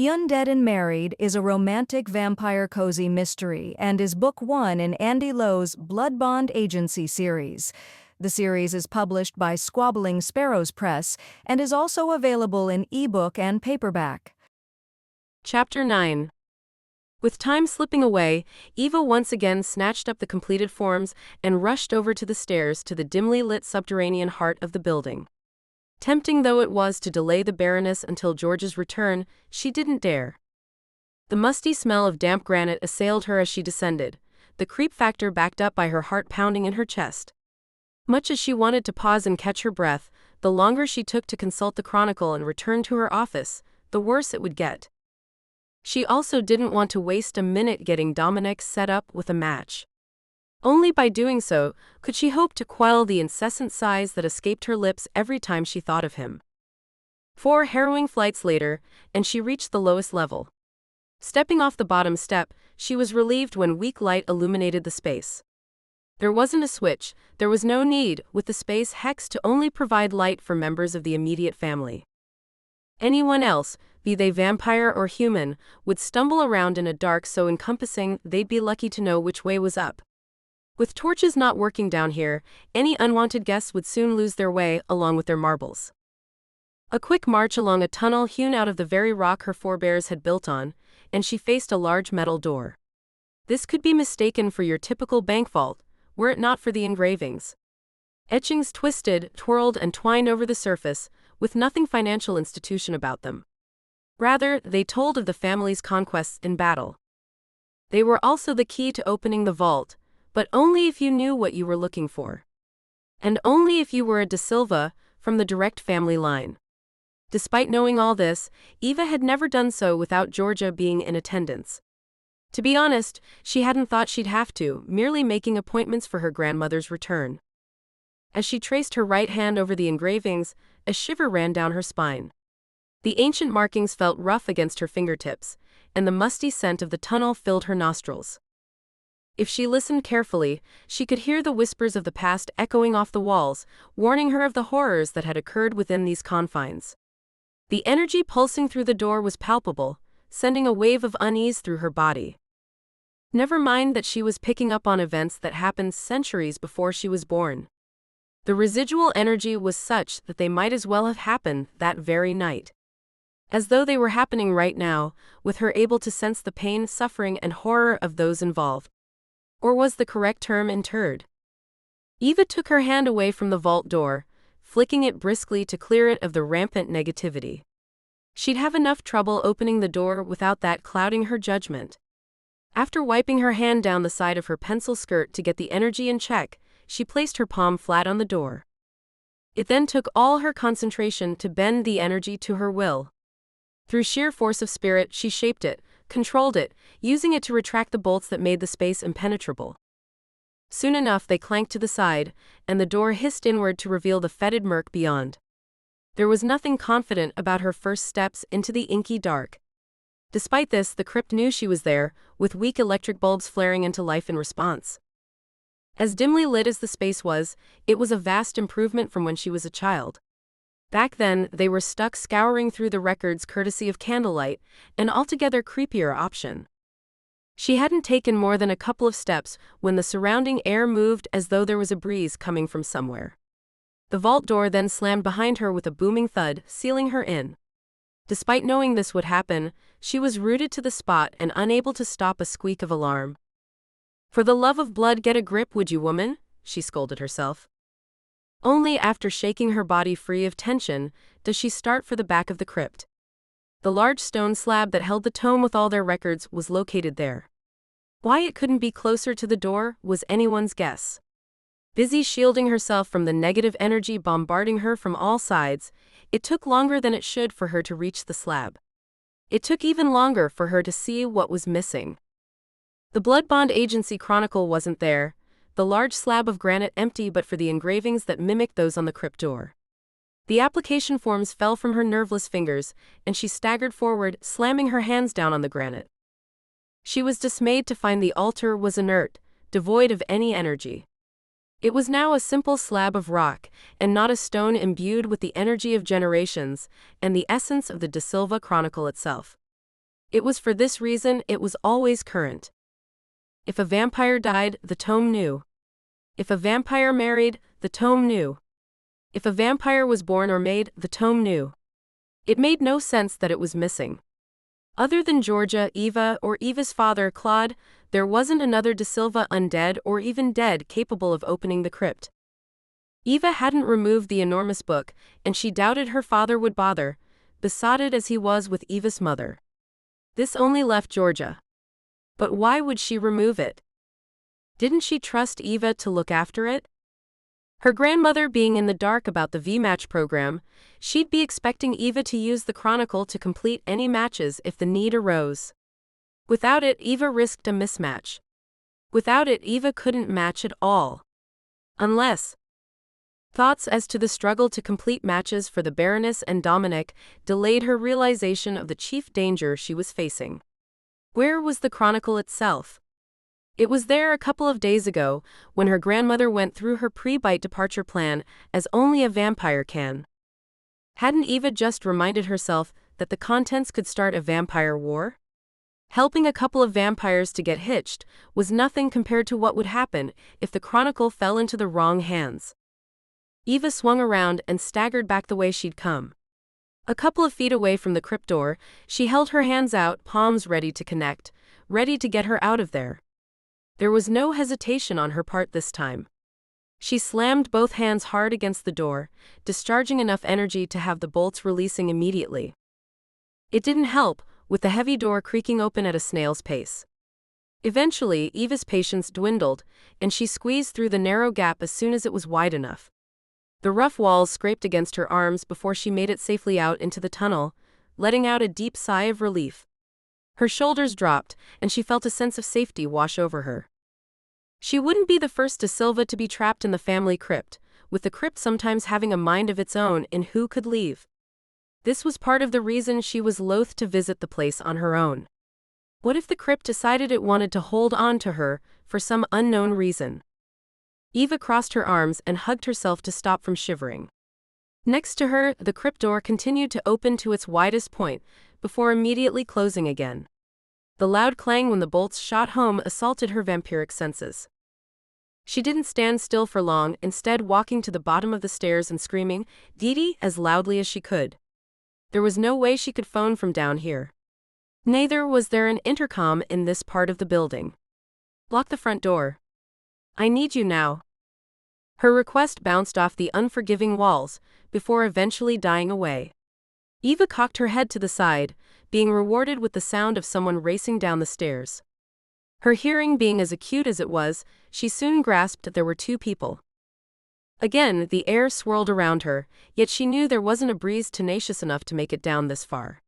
Undead and Married is a romantic vampire cozy mystery and is book one in Andy Lowe's Blood Bond Agency series. The series is published by Squabbling Sparrows Press and is also available in ebook and paperback. Chapter 9. With time slipping away, Eva once again snatched up the completed forms and rushed over to the stairs to the dimly lit subterranean heart of the building. Tempting though it was to delay the Baroness until George's return, she didn't dare. The musty smell of damp granite assailed her as she descended, the creep factor backed up by her heart pounding in her chest. Much as she wanted to pause and catch her breath, the longer she took to consult the Chronicle and return to her office, the worse it would get. She also didn't want to waste a minute getting Dominik set up with a match. Only by doing so could she hope to quell the incessant sighs that escaped her lips every time she thought of him. 4 harrowing flights later, and she reached the lowest level. Stepping off the bottom step, she was relieved when weak light illuminated the space. There wasn't a switch, there was no need, with the space hexed to only provide light for members of the immediate family. Anyone else, be they vampire or human, would stumble around in a dark so encompassing they'd be lucky to know which way was up. With torches not working down here, any unwanted guests would soon lose their way along with their marbles. A quick march along a tunnel hewn out of the very rock her forebears had built on, and she faced a large metal door. This could be mistaken for your typical bank vault, were it not for the engravings. Etchings twisted, twirled, and twined over the surface, with nothing financial institution about them. Rather, they told of the family's conquests in battle. They were also the key to opening the vault, but only if you knew what you were looking for. And only if you were a De Silva, from the direct family line. Despite knowing all this, Eva had never done so without Georgia being in attendance. To be honest, she hadn't thought she'd have to, merely making appointments for her grandmother's return. As she traced her right hand over the engravings, a shiver ran down her spine. The ancient markings felt rough against her fingertips, and the musty scent of the tunnel filled her nostrils. If she listened carefully, she could hear the whispers of the past echoing off the walls, warning her of the horrors that had occurred within these confines. The energy pulsing through the door was palpable, sending a wave of unease through her body. Never mind that she was picking up on events that happened centuries before she was born. The residual energy was such that they might as well have happened that very night. As though they were happening right now, with her able to sense the pain, suffering, and horror of those involved. Or was the correct term interred? Eva took her hand away from the vault door, flicking it briskly to clear it of the rampant negativity. She'd have enough trouble opening the door without that clouding her judgment. After wiping her hand down the side of her pencil skirt to get the energy in check, she placed her palm flat on the door. It then took all her concentration to bend the energy to her will. Through sheer force of spirit, she shaped it, controlled it, using it to retract the bolts that made the space impenetrable. Soon enough they clanked to the side, and the door hissed inward to reveal the fetid murk beyond. There was nothing confident about her first steps into the inky dark. Despite this, the crypt knew she was there, with weak electric bulbs flaring into life in response. As dimly lit as the space was, it was a vast improvement from when she was a child. Back then, they were stuck scouring through the records courtesy of candlelight, an altogether creepier option. She hadn't taken more than a couple of steps when the surrounding air moved as though there was a breeze coming from somewhere. The vault door then slammed behind her with a booming thud, sealing her in. Despite knowing this would happen, she was rooted to the spot and unable to stop a squeak of alarm. "For the love of blood, get a grip, would you, woman?" she scolded herself. Only after shaking her body free of tension does she start for the back of the crypt. The large stone slab that held the tome with all their records was located there. Why it couldn't be closer to the door was anyone's guess. Busy shielding herself from the negative energy bombarding her from all sides, it took longer than it should for her to reach the slab. It took even longer for her to see what was missing. The Blood Bond Agency Chronicle wasn't there, the large slab of granite empty but for the engravings that mimicked those on the crypt door. The application forms fell from her nerveless fingers, and she staggered forward, slamming her hands down on the granite. She was dismayed to find the altar was inert, devoid of any energy. It was now a simple slab of rock, and not a stone imbued with the energy of generations, and the essence of the De Silva Chronicle itself. It was for this reason it was always current. If a vampire died, the tome knew. If a vampire married, the tome knew. If a vampire was born or made, the tome knew. It made no sense that it was missing. Other than Georgia, Eva, or Eva's father, Claude, there wasn't another De Silva undead or even dead capable of opening the crypt. Eva hadn't removed the enormous book, and she doubted her father would bother, besotted as he was with Eva's mother. This only left Georgia. But why would she remove it? Didn't she trust Eva to look after it? Her grandmother being in the dark about the V-match program, she'd be expecting Eva to use the Chronicle to complete any matches if the need arose. Without it, Eva risked a mismatch. Without it, Eva couldn't match at all. Unless. Thoughts as to the struggle to complete matches for the Baroness and Dominik delayed her realization of the chief danger she was facing. Where was the Chronicle itself? It was there a couple of days ago, when her grandmother went through her pre-bite departure plan, as only a vampire can. Hadn't Eva just reminded herself that the contents could start a vampire war? Helping a couple of vampires to get hitched was nothing compared to what would happen if the Chronicle fell into the wrong hands. Eva swung around and staggered back the way she'd come. A couple of feet away from the crypt door, she held her hands out, palms ready to connect, ready to get her out of there. There was no hesitation on her part this time. She slammed both hands hard against the door, discharging enough energy to have the bolts releasing immediately. It didn't help, with the heavy door creaking open at a snail's pace. Eventually, Eva's patience dwindled, and she squeezed through the narrow gap as soon as it was wide enough. The rough walls scraped against her arms before she made it safely out into the tunnel, letting out a deep sigh of relief. Her shoulders dropped, and she felt a sense of safety wash over her. She wouldn't be the first De Silva to be trapped in the family crypt, with the crypt sometimes having a mind of its own in who could leave. This was part of the reason she was loath to visit the place on her own. What if the crypt decided it wanted to hold on to her, for some unknown reason? Eva crossed her arms and hugged herself to stop from shivering. Next to her, the crypt door continued to open to its widest point, before immediately closing again. The loud clang when the bolts shot home assaulted her vampiric senses. She didn't stand still for long, instead walking to the bottom of the stairs and screaming, "Dee," as loudly as she could. There was no way she could phone from down here. Neither was there an intercom in this part of the building. "Lock the front door. I need you now." Her request bounced off the unforgiving walls, before eventually dying away. Eva cocked her head to the side, being rewarded with the sound of someone racing down the stairs. Her hearing being as acute as it was, she soon grasped that there were two people. Again, the air swirled around her, yet she knew there wasn't a breeze tenacious enough to make it down this far.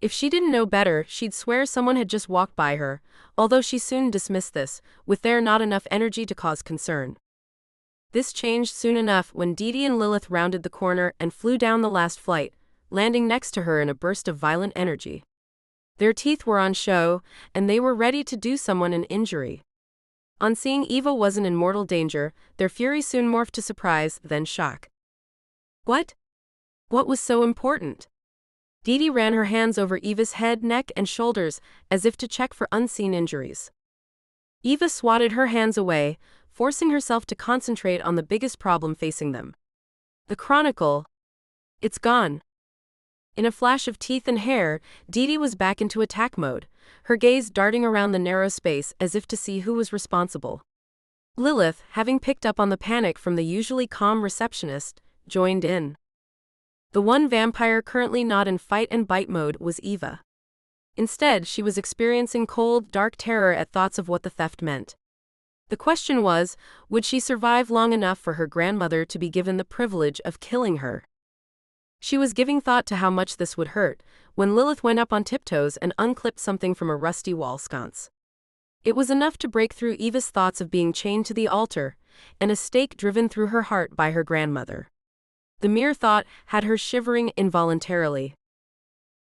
If she didn't know better, she'd swear someone had just walked by her, although she soon dismissed this, with there not enough energy to cause concern. This changed soon enough when Dee and Lilith rounded the corner and flew down the last flight, landing next to her in a burst of violent energy. Their teeth were on show, and they were ready to do someone an injury. On seeing Eva wasn't in mortal danger, their fury soon morphed to surprise, then shock. What? What was so important? Dee ran her hands over Eva's head, neck, and shoulders, as if to check for unseen injuries. Eva swatted her hands away, forcing herself to concentrate on the biggest problem facing them. The Chronicle. It's gone. In a flash of teeth and hair, Dee was back into attack mode, her gaze darting around the narrow space as if to see who was responsible. Lilith, having picked up on the panic from the usually calm receptionist, joined in. The one vampire currently not in fight and bite mode was Eva. Instead, she was experiencing cold, dark terror at thoughts of what the theft meant. The question was, would she survive long enough for her grandmother to be given the privilege of killing her? She was giving thought to how much this would hurt, when Lilith went up on tiptoes and unclipped something from a rusty wall sconce. It was enough to break through Eva's thoughts of being chained to the altar, and a stake driven through her heart by her grandmother. The mere thought had her shivering involuntarily.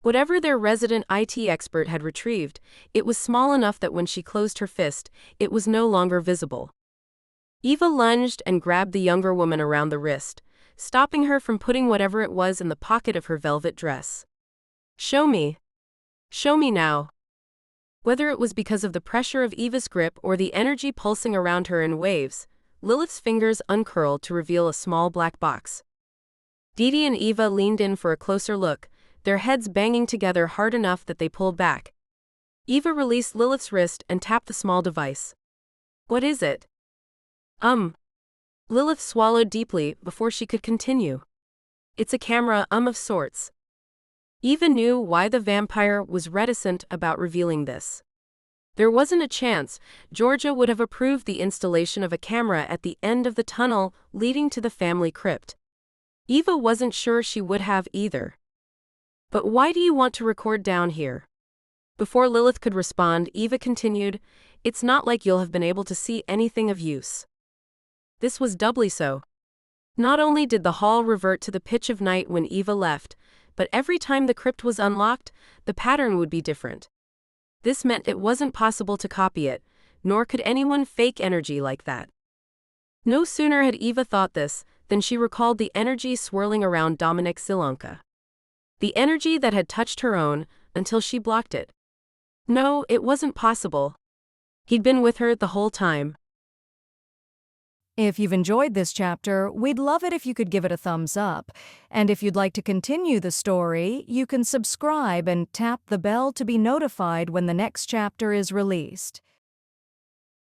Whatever their resident IT expert had retrieved, it was small enough that when she closed her fist, it was no longer visible. Eva lunged and grabbed the younger woman around the wrist, stopping her from putting whatever it was in the pocket of her velvet dress. "Show me." Show me now. Whether it was because of the pressure of Eva's grip or the energy pulsing around her in waves, Lilith's fingers uncurled to reveal a small black box. Didi and Eva leaned in for a closer look, their heads banging together hard enough that they pulled back. Eva released Lilith's wrist and tapped the small device. What is it? Lilith swallowed deeply before she could continue. It's a camera, of sorts. Eva knew why the vampire was reticent about revealing this. There wasn't a chance Georgia would have approved the installation of a camera at the end of the tunnel leading to the family crypt. Eva wasn't sure she would have either. But why do you want to record down here? Before Lilith could respond, Eva continued, It's not like you'll have been able to see anything of use. This was doubly so. Not only did the hall revert to the pitch of night when Eva left, but every time the crypt was unlocked, the pattern would be different. This meant it wasn't possible to copy it, nor could anyone fake energy like that. No sooner had Eva thought this than she recalled the energy swirling around Dominik Zilonka. The energy that had touched her own until she blocked it. No, it wasn't possible. He'd been with her the whole time. If you've enjoyed this chapter, we'd love it if you could give it a thumbs up. And if you'd like to continue the story, you can subscribe and tap the bell to be notified when the next chapter is released.